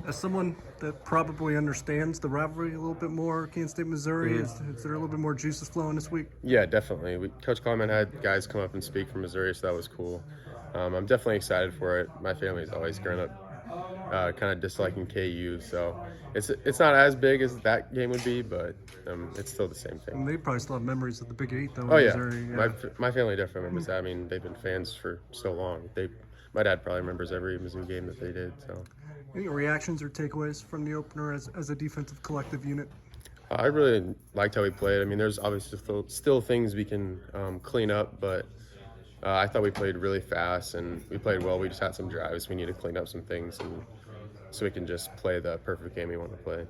As someone that probably understands the rivalry a little bit more, Kansas State, Missouri, is there a little bit more juices flowing this week? Yeah, definitely. Coach Kleiman had guys come up and speak from Missouri, so that was cool. I'm definitely excited for it. My family's always grown up kind of disliking KU, so it's not as big as that game would be, but it's still the same thing. And they probably still have memories of the Big Eight, though, Oh in yeah, Missouri. my family definitely remembers that. I mean, they've been fans for so long. My dad probably remembers every Mizzou game that they did. So. Any reactions or takeaways from the opener as a defensive collective unit? I really liked how we played. I mean, there's obviously still things we can clean up, but I thought we played really fast and we played well. We just had some drives. We need to clean up some things so we can just play the perfect game we want to play.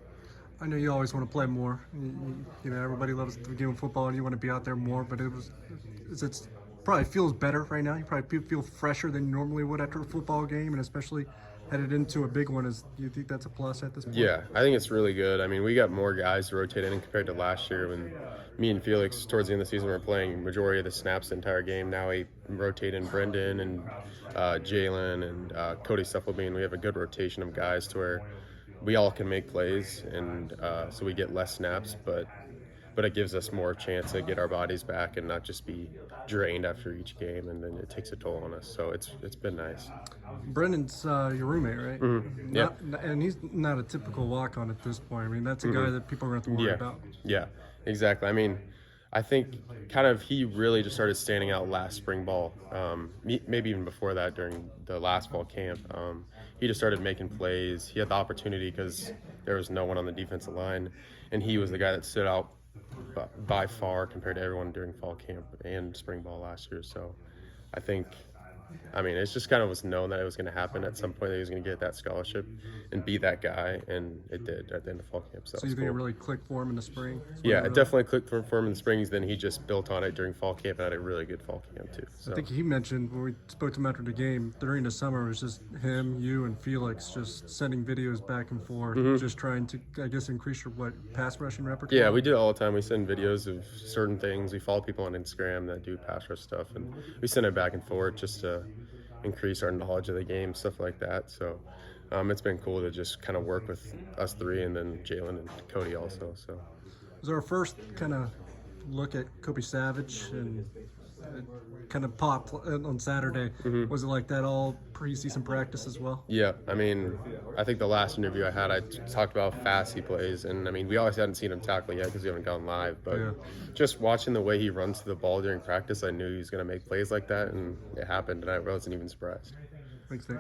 I know you always want to play more. You know, everybody loves the game of football, and you want to be out there more. But it's probably feels better right now. You probably feel fresher than you normally would after a football game, and especially headed into a big one. Do you think that's a plus at this point? Yeah, I think it's really good. I mean, we got more guys to rotate in compared to last year when me and Felix, towards the end of the season, were playing majority of the snaps the entire game. Now we rotate in Brennan and Jalen and Cody Stufflebean. We have a good rotation of guys to where we all can make plays, and so we get less snaps, but it gives us more chance to get our bodies back and not just be drained after each game, and then it takes a toll on us. So it's been nice. Brennan's your roommate, right? Mm-hmm. Yeah. And he's not a typical walk-on at this point. I mean, that's a guy that people are going to have to worry about. Yeah, exactly. I mean, I think kind of he really just started standing out last spring ball, maybe even before that during the last fall camp. He just started making plays. He had the opportunity because there was no one on the defensive line, and he was the guy that stood out by far compared to everyone during fall camp and spring ball last year. So I think, I mean, it's just kind of was known that it was going to happen at some point, that he was going to get that scholarship and be that guy, and it did at the end of fall camp. So you think it really clicked for him in the spring? Yeah, it definitely clicked for him in the springs. Then he just built on it during fall camp and had a really good fall camp too. So. I think he mentioned when we spoke to him after the game, during the summer, it was just him, you, and Felix just sending videos back and forth, just trying to, I guess, increase your pass rushing repertoire? Yeah, we do it all the time. We send videos of certain things. We follow people on Instagram that do pass rush stuff, and we send it back and forth just to increase our knowledge of the game, stuff like that. So it's been cool to just kind of work with us three, and then Jalen and Cody also. So was our first kind of look at Kobe Savage and kind of pop on Saturday. Was it like that all preseason practice as well? Yeah, I mean, I think the last interview I had, I talked about how fast he plays, and I mean, we always hadn't seen him tackle yet because we haven't gone live, but just watching the way he runs to the ball during practice, I knew he was going to make plays like that, and it happened, and I wasn't even surprised. Thanks, Nick.